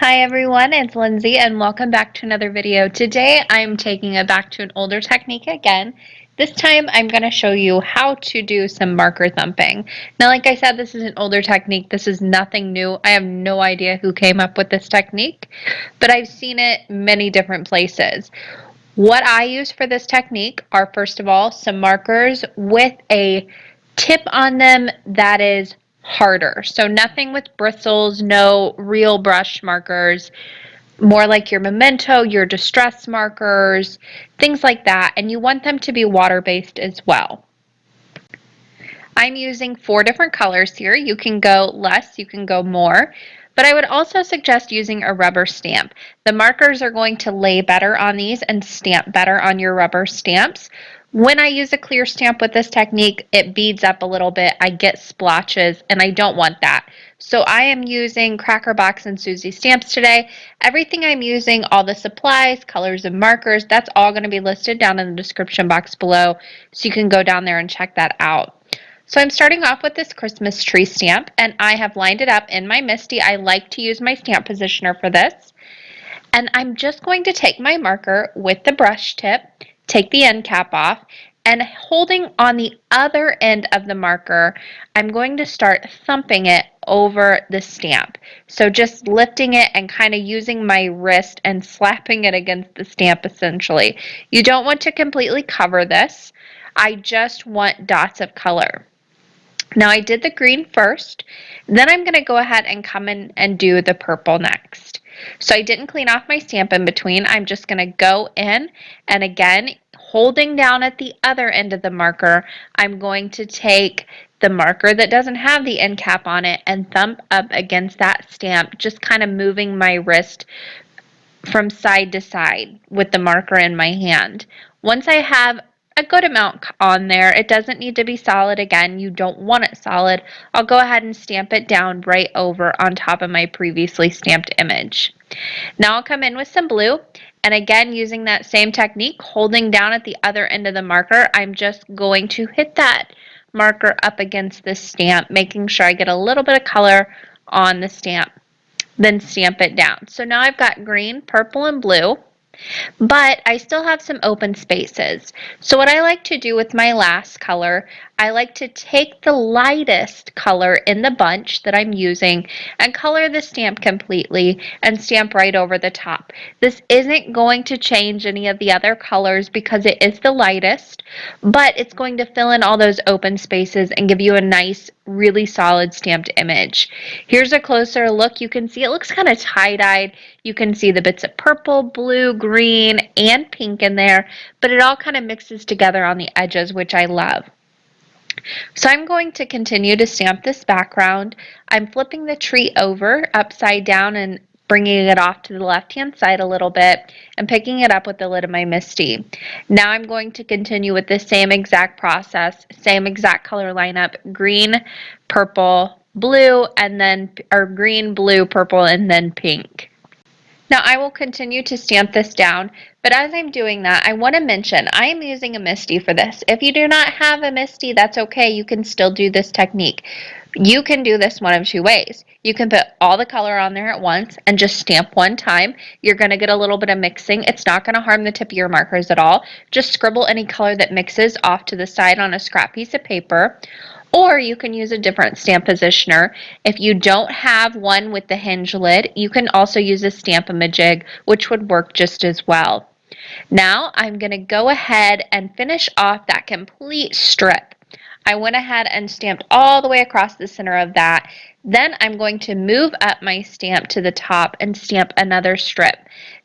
Hi everyone, it's Lindsay and welcome back to another video. Today I'm taking it back to an older technique again. This time I'm going to show you how to do some marker thumping. Now like I said, this is an older technique. This is nothing new. I have no idea who came up with this technique, but I've seen it many different places. What I use for this technique are, first of all, some markers with a tip on them that is harder. So nothing with bristles, no real brush markers, more like your memento, your distress markers, things like that. And you want them to be water-based as well. I'm using 4 different colors here. You can go less, you can go more. But I would also suggest using a rubber stamp. The markers are going to lay better on these and stamp better on your rubber stamps. When I use a clear stamp with this technique, it beads up a little bit. I get splotches and I don't want that. So I am using Cracker Box and Susie stamps today. Everything I'm using, all the supplies, colors and markers, that's all going to be listed down in the description box below. So you can go down there and check that out. So I'm starting off with this Christmas tree stamp, and I have lined it up in my Misty. I like to use my stamp positioner for this. And I'm just going to take my marker with the brush tip, take the end cap off, and holding on the other end of the marker, I'm going to start thumping it over the stamp. So just lifting it and kind of using my wrist and slapping it against the stamp essentially. You don't want to completely cover this. I just want dots of color. Now I did the green first, then I'm going to go ahead and come in and do the purple next. So I didn't clean off my stamp in between. I'm just going to go in and again, holding down at the other end of the marker, I'm going to take the marker that doesn't have the end cap on it and thump up against that stamp, just kind of moving my wrist from side to side with the marker in my hand. Once I have a good amount on there, it doesn't need to be solid again. You don't want it solid. I'll go ahead and stamp it down right over on top of my previously stamped image. Now I'll come in with some blue, and again using that same technique, holding down at the other end of the marker, I'm just going to hit that marker up against the stamp, making sure I get a little bit of color on the stamp, then stamp it down. So now I've got green, purple, and blue, but I still have some open spaces. So what I like to do with my last color, I like to take the lightest color in the bunch that I'm using and color the stamp completely and stamp right over the top. This isn't going to change any of the other colors because it is the lightest, but it's going to fill in all those open spaces and give you a nice, really solid stamped image. Here's a closer look. You can see it looks kind of tie-dyed. You can see the bits of purple, blue, green, and pink in there, but it all kind of mixes together on the edges, which I love. So I'm going to continue to stamp this background. I'm flipping the tree over upside down and bringing it off to the left-hand side a little bit and picking it up with the lid of my Misty. Now I'm going to continue with the same exact process, same exact color lineup, green, purple, blue, and then, or green, blue, purple, and then pink. Now I will continue to stamp this down, but as I'm doing that, I want to mention I am using a Misty for this. If you do not have a Misty, that's okay. You can still do this technique. You can do this one of 2 ways. You can put all the color on there at once and just stamp one time. You're going to get a little bit of mixing. It's not going to harm the tip of your markers at all. Just scribble any color that mixes off to the side on a scrap piece of paper. Or you can use a different stamp positioner. If you don't have one with the hinge lid, you can also use a Stamp-A-Majig, which would work just as well. Now I'm going to go ahead and finish off that complete strip. I went ahead and stamped all the way across the center of that. Then I'm going to move up my stamp to the top and stamp another strip.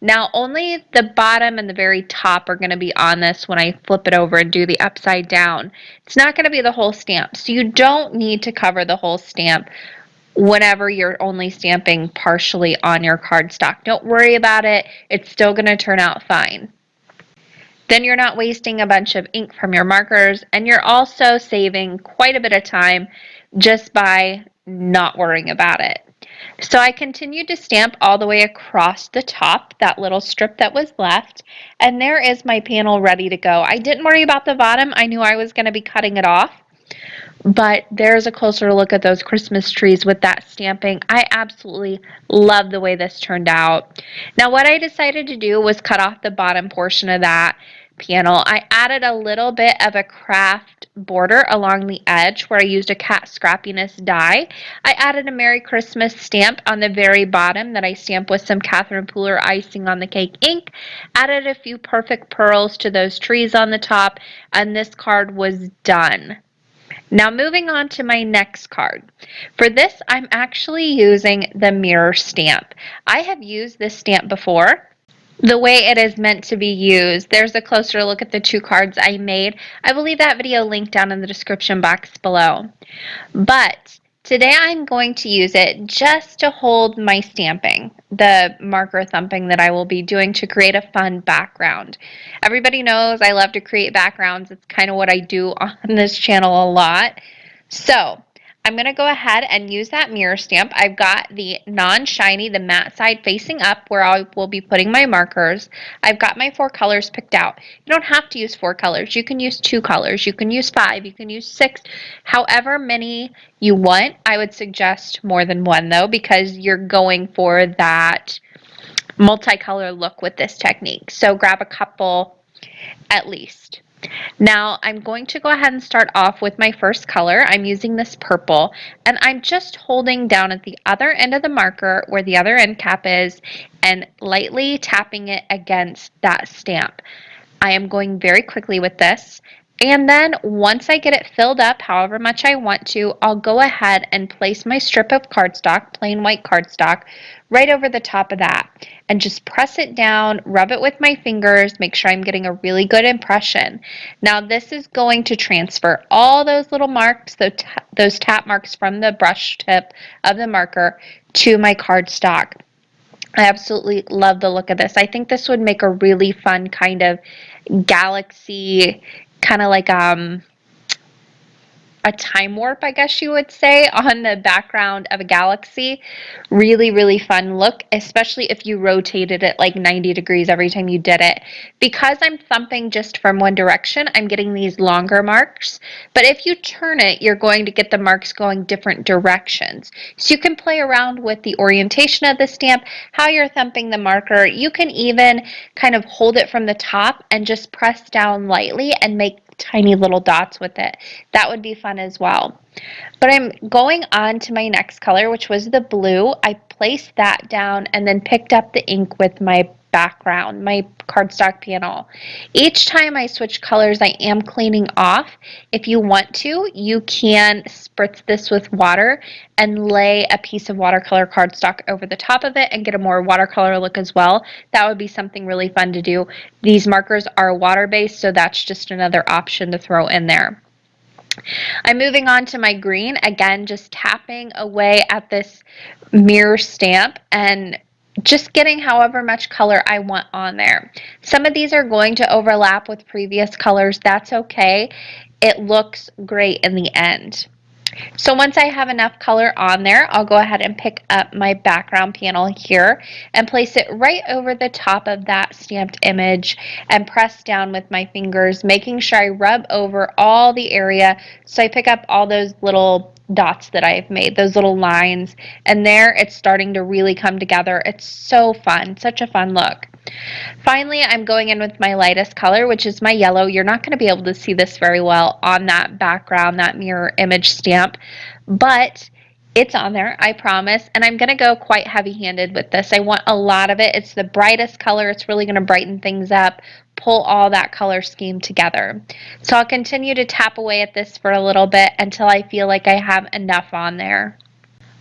Now only the bottom and the very top are going to be on this when I flip it over and do the upside down. It's not going to be the whole stamp, so you don't need to cover the whole stamp whenever you're only stamping partially on your cardstock. Don't worry about it. It's still going to turn out fine. Then you're not wasting a bunch of ink from your markers, and you're also saving quite a bit of time just by not worrying about it. So I continued to stamp all the way across the top, that little strip that was left, and there is my panel ready to go. I didn't worry about the bottom. I knew I was going to be cutting it off. But there's a closer look at those Christmas trees with that stamping. I absolutely love the way this turned out. Now what I decided to do was cut off the bottom portion of that panel. I added a little bit of a craft border along the edge where I used a cat scrappiness die. I added a Merry Christmas stamp on the very bottom that I stamped with some Catherine Pooler icing on the cake ink. Added a few perfect pearls to those trees on the top, and this card was done. Now moving on to my next card. For this, I'm actually using the mirror stamp. I have used this stamp before the way it is meant to be used. There's a closer look at the two cards I made. I believe that video linked down in the description box below. But today I'm going to use it just to hold my stamping, the marker thumping that I will be doing to create a fun background. Everybody knows I love to create backgrounds. It's kind of what I do on this channel a lot. So I'm going to go ahead and use that mirror stamp. I've got the non-shiny, the matte side facing up where I will be putting my markers. I've got my 4 colors picked out. You don't have to use 4 colors. You can use 2 colors. You can use 5. You can use 6. However many you want. I would suggest more than one though, because you're going for that multicolor look with this technique. So grab a couple at least. Now I'm going to go ahead and start off with my first color. I'm using this purple, and I'm just holding down at the other end of the marker where the other end cap is and lightly tapping it against that stamp. I am going very quickly with this. And then once I get it filled up however much I want to, I'll go ahead and place my strip of cardstock, plain white cardstock, right over the top of that and just press it down, rub it with my fingers, make sure I'm getting a really good impression. Now this is going to transfer all those little marks, those tap marks from the brush tip of the marker to my cardstock. I absolutely love the look of this. I think this would make a really fun kind of galaxy, kind of like a time warp, I guess you would say, on the background of a galaxy. Really, really fun look, especially if you rotated it like 90 degrees every time you did it. Because I'm thumping just from one direction, I'm getting these longer marks. But if you turn it, you're going to get the marks going different directions. So you can play around with the orientation of the stamp, how you're thumping the marker. You can even kind of hold it from the top and just press down lightly and make tiny little dots with it. That would be fun as well. But I'm going on to my next color, which was the blue. I placed that down and then picked up the ink with my background, my cardstock panel. Each time I switch colors, I am cleaning off. If you want to, you can spritz this with water and lay a piece of watercolor cardstock over the top of it and get a more watercolor look as well. That would be something really fun to do. These markers are water-based, so that's just another option to throw in there. I'm moving on to my green, again just tapping away at this mirror stamp and just getting however much color I want on there. Some of these are going to overlap with previous colors. That's okay. It looks great in the end. So once I have enough color on there, I'll go ahead and pick up my background panel here and place it right over the top of that stamped image and press down with my fingers, making sure I rub over all the area so I pick up all those little dots that I've made, those little lines, and there it's starting to really come together. It's so fun, such a fun look. Finally, I'm going in with my lightest color, which is my yellow. You're not going to be able to see this very well on that background, that mirror image stamp, but it's on there, I promise. And I'm going to go quite heavy-handed with this. I want a lot of it. It's the brightest color. It's really going to brighten things up, pull all that color scheme together. So I'll continue to tap away at this for a little bit until I feel like I have enough on there.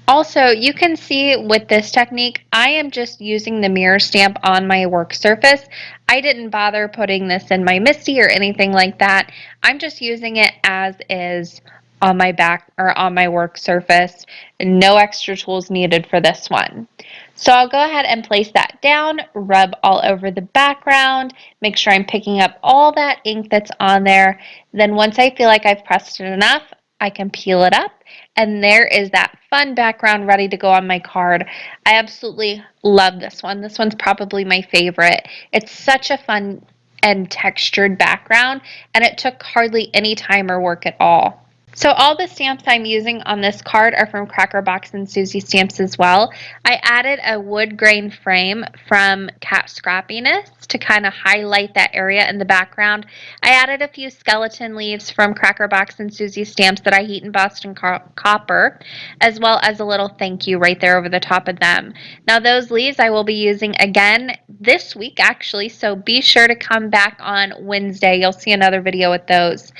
Also, you can see with this technique, I am just using the mirror stamp on my work surface. I didn't bother putting this in my MISTI or anything like that. I'm just using it as is on my back or on my work surface. No extra tools needed for this one. So I'll go ahead and place that down, rub all over the background, make sure I'm picking up all that ink that's on there. Then once I feel like I've pressed it enough, I can peel it up, and there is that fun background ready to go on my card. I absolutely love this one. This one's probably my favorite. It's such a fun and textured background, and it took hardly any time or work at all. So all the stamps I'm using on this card are from Cracker Box and Susie Stamps as well. I added a wood grain frame from Cat Scrappiness to kind of highlight that area in the background. I added a few skeleton leaves from Cracker Box and Susie Stamps that I heat in Boston Copper, as well as a little thank you right there over the top of them. Now those leaves I will be using again this week actually, so be sure to come back on Wednesday. You'll see another video with those.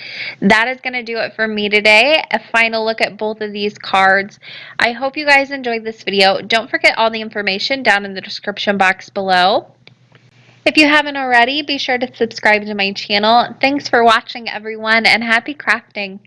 That is going to do it for me today. A final look at both of these cards. I hope you guys enjoyed this video. Don't forget all the information down in the description box below. If you haven't already, be sure to subscribe to my channel. Thanks for watching, everyone, and happy crafting.